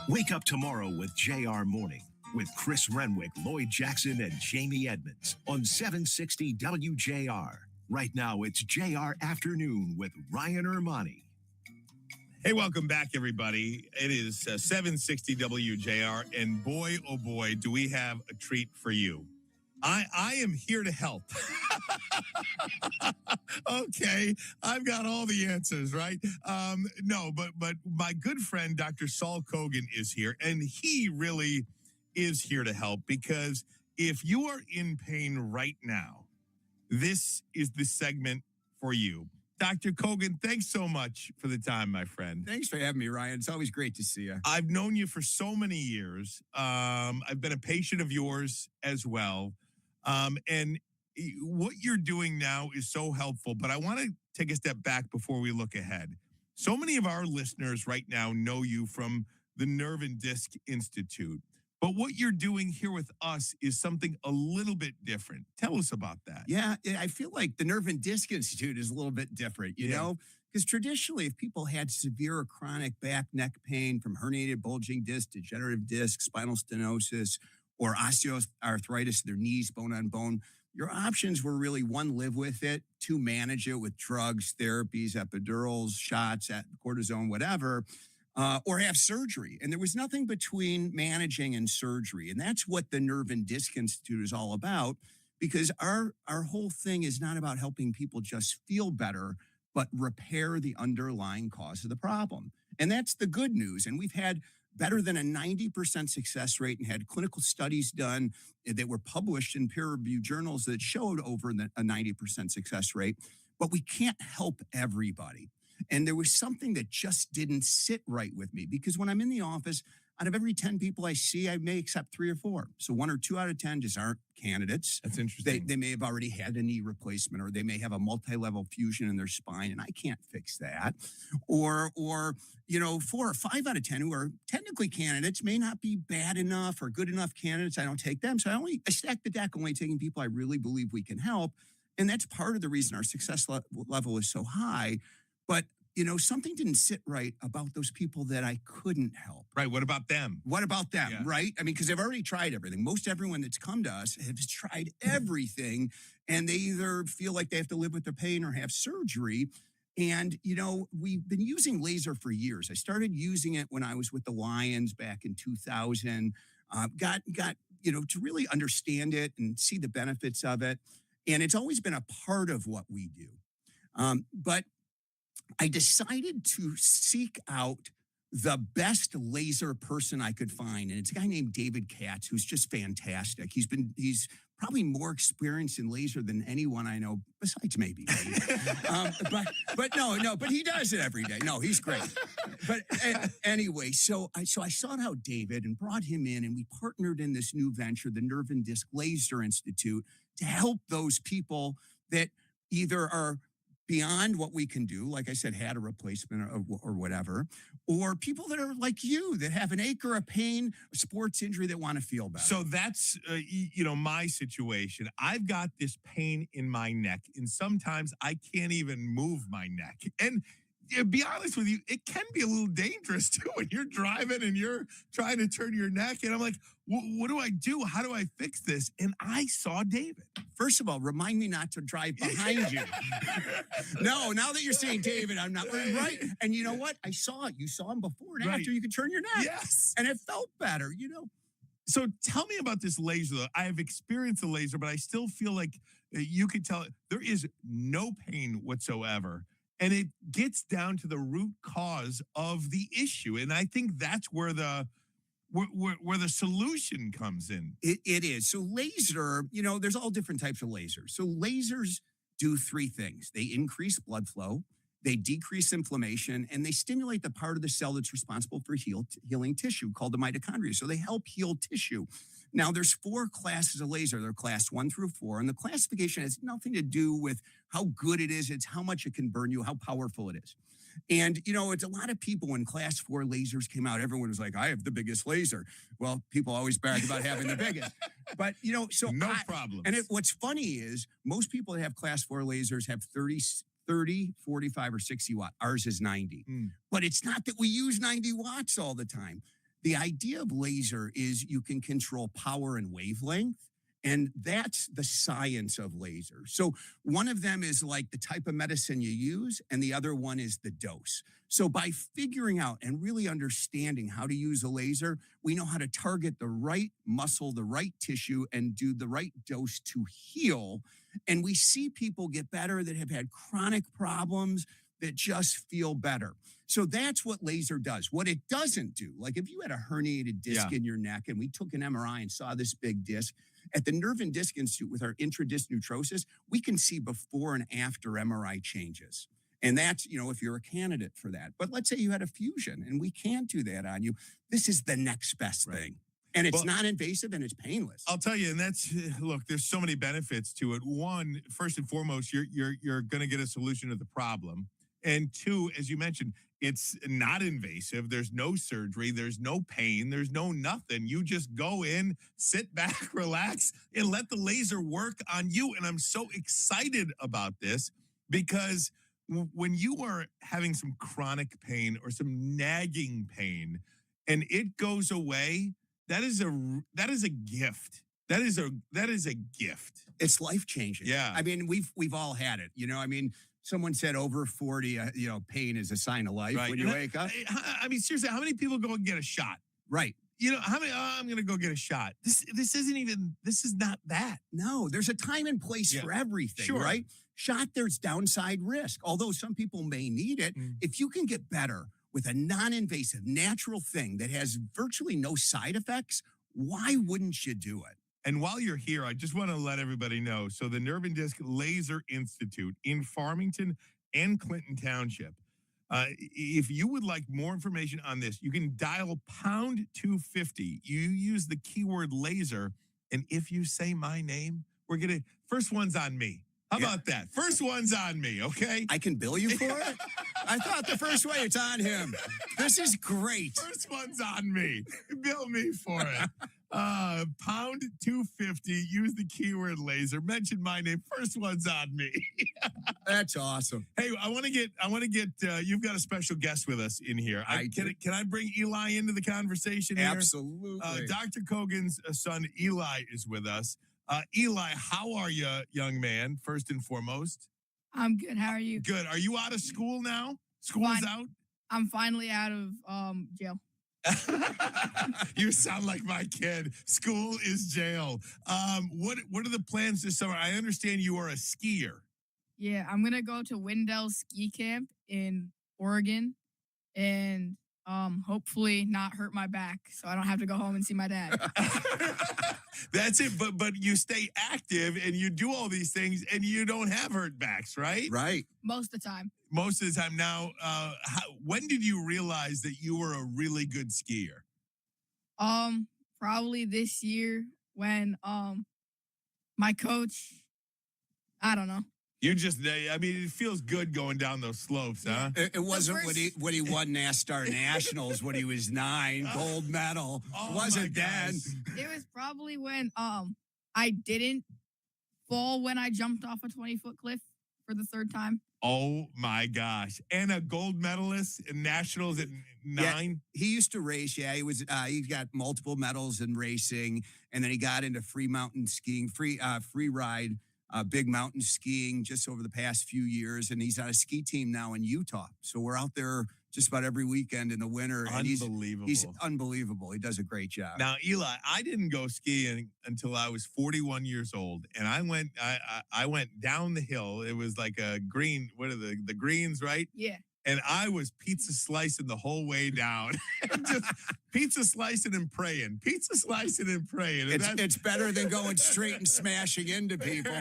Wake up tomorrow with JR Morning with Chris Renwick, Lloyd Jackson, and Jamie Edmonds on 760 WJR. Right now, it's JR Afternoon with Ryan Ermani. Hey, welcome back, everybody. It is 760 WJR, and boy, oh boy, do we have a treat for you. I am here to help. Okay, I've got all the answers, right? No, but my good friend, Dr. Saul Cogan, is here, and he really is here to help, because if you are in pain right now, this is the segment for you. Dr. Cogan, thanks so much for the time, my friend. Thanks for having me, Ryan. It's always great to see you. I've known you for so many years. I've been a patient of yours as well. And what you're doing now is so helpful, but I want to take a step back before we look ahead. So many of our listeners right now know you from the Nerve and Disc Institute, but what you're doing here with us is something a little bit different. Tell us about that. Yeah, I feel like the Nerve and Disc Institute is a little bit different, you know, because traditionally, if people had severe or chronic back, neck pain from herniated bulging disc, degenerative disc, spinal stenosis, or osteoarthritis, their knees, bone on bone, your options were really, one, live with it, two, manage it with drugs, therapies, epidurals, shots, cortisone, whatever, or have surgery. And there was nothing between managing and surgery. And that's what the Nerve and Disc Institute is all about, because our whole thing is not about helping people just feel better, but repair the underlying cause of the problem. And that's the good news. And we've had better than a 90% success rate and had clinical studies done that were published in peer-reviewed journals that showed over a 90% success rate. But we can't help everybody. And there was something that just didn't sit right with me, because when I'm in the office, out of every 10 people I see, I may accept 3 or 4. So 1 or 2 out of 10 just aren't candidates. That's interesting. They may have already had a knee replacement, or they may have a multi-level fusion in their spine, and I can't fix that. Or 4 or 5 out of 10 who are technically candidates may not be bad enough or good enough candidates. I don't take them. So I stack the deck, only taking people I really believe we can help. And that's part of the reason our success level is so high. But something didn't sit right about those people that I couldn't help. Right. What about them? Yeah. Right? I mean, because they've already tried everything. Most everyone that's come to us has tried everything, and they either feel like they have to live with the pain or have surgery. And, we've been using laser for years. I started using it when I was with the Lions back in 2000. Got to really understand it and see the benefits of it. And it's always been a part of what we do. But I decided to seek out the best laser person I could find. And it's a guy named David Katz, who's just fantastic. He's probably more experienced in laser than anyone I know, besides maybe me. But he does it every day. No, he's great. But anyway, so I sought out David and brought him in, and we partnered in this new venture, the Nerve and Disc Laser Institute, to help those people that either are beyond what we can do, like I said, had a replacement or whatever, or people that are like you, that have an ache or a pain, a sports injury, that want to feel better. So that's, my situation. I've got this pain in my neck, and sometimes I can't even move my neck. And to be honest with you, it can be a little dangerous too when you're driving and you're trying to turn your neck. And I'm like, what do I do? How do I fix this? And I saw David. First of all, remind me not to drive behind you. No, now that you're saying David, I'm not right. And you know what? I saw it. You saw him before and after. You could turn your neck. Yes. And it felt better, So tell me about this laser, though. I have experienced the laser, but I still feel like you could tell there is no pain whatsoever. And it gets down to the root cause of the issue. And I think that's where the solution comes in. It is. So laser, there's all different types of lasers. So lasers do 3 things. They increase blood flow, they decrease inflammation, and they stimulate the part of the cell that's responsible for healing tissue called the mitochondria. So they help heal tissue. Now, there's 4 classes of laser. They're class 1 through 4, and the classification has nothing to do with how good it is. It's how much it can burn you, how powerful it is. And, it's a lot of people, when class 4 lasers came out, everyone was like, I have the biggest laser. Well, people always brag about having the biggest. But, so no problem. And what's funny is most people that have class 4 lasers have 30, 45, or 60 watt. Ours is 90. But it's not that we use 90 watts all the time. The idea of laser is you can control power and wavelength. And that's the science of laser. So one of them is like the type of medicine you use, and the other one is the dose. So by figuring out and really understanding how to use a laser, we know how to target the right muscle, the right tissue, and do the right dose to heal. And we see people get better that have had chronic problems that just feel better. So that's what laser does. What it doesn't do, like if you had a herniated disc in your neck and we took an MRI and saw this big disc, at the Nerve and Disc Institute with our intradisc neutrosis, we can see before and after MRI changes. And that's, if you're a candidate for that. But let's say you had a fusion and we can't do that on you. This is the next best thing. And it's not invasive and it's painless. I'll tell you, and look, there's so many benefits to it. One, first and foremost, you're going to get a solution to the problem. And two, as you mentioned, it's not invasive. There's no surgery. There's no pain. There's no nothing. You just go in, sit back, relax, and let the laser work on you. And I'm so excited about this because when you are having some chronic pain or some nagging pain and it goes away, that is a gift. That is a gift. It's life-changing. Yeah. I mean, we've all had it. Someone said over 40, pain is a sign of life when you wake up. I mean, seriously, how many people go and get a shot? Right. How many, I'm going to go get a shot. This is not that. No, there's a time and place for everything, right? Shot, there's downside risk. Although some people may need it, if you can get better with a non-invasive, natural thing that has virtually no side effects, why wouldn't you do it? And while you're here, I just want to let everybody know. So the Nerve and Disc Laser Institute in Farmington and Clinton Township. If you would like more information on this, you can dial pound 250. You use the keyword laser. And if you say my name, first one's on me. How about that? First one's on me, okay? I can bill you for it? I thought the first way it's on him. This is great. First one's on me. Bill me for it. Pound 250. Use the keyword laser. Mention my name. First one's on me. That's awesome. Hey, I want to get. You've got a special guest with us in here. Can I bring Eli into the conversation here? Absolutely. Dr. Cogan's son Eli is with us. Eli, how are you, young man? First and foremost. I'm good. How are you? Good. Are you out of school now? School is out? I'm finally out of jail. You sound like my kid. School is jail. What are the plans this summer? I understand you are a skier. Yeah, I'm gonna go to Wendell Ski Camp in Oregon and hopefully not hurt my back so I don't have to go home and see my dad. That's it. But you stay active and you do all these things and you don't have hurt backs, right? Right. Most of the time. Most of the time. Now, when did you realize that you were a really good skier? Probably this year when my coach, I don't know. It feels good going down those slopes, huh? It wasn't when he won NASCAR Nationals when he was 9, gold medal. Oh, wasn't then. It was probably when I didn't fall when I jumped off a 20-foot cliff for the third time. Oh my gosh. And a gold medalist in Nationals at 9? Yeah, he used to race. Yeah, he got multiple medals in racing, and then he got into free mountain skiing, free ride. Big mountain skiing just over the past few years, and he's on a ski team now in Utah. So we're out there just about every weekend in the winter. Unbelievable. And he's unbelievable. He does a great job. Now, Eli, I didn't go skiing until I was 41 years old, and I went down the hill. It was like a green. What are the greens, right? Yeah. And I was pizza slicing the whole way down. Just pizza slicing and praying. Pizza slicing and praying. And it's better than going straight and smashing into people.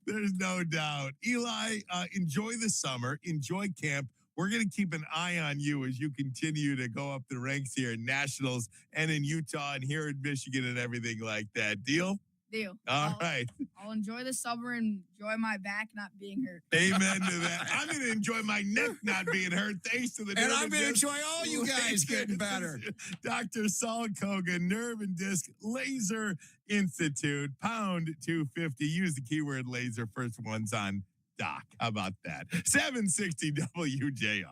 There's no doubt. Eli, enjoy the summer. Enjoy camp. We're going to keep an eye on you as you continue to go up the ranks here in Nationals and in Utah and here in Michigan and everything like that. Deal? Deal. All right. I'll enjoy the summer and enjoy my back not being hurt. Amen to that. I'm going to enjoy my neck not being hurt thanks to the And I'm going to enjoy all you guys getting better. Dr. Saul Cogan, Nerve and Disc Laser Institute, pound 250. Use the keyword laser. First one's on Doc. How about that? 760 WJR.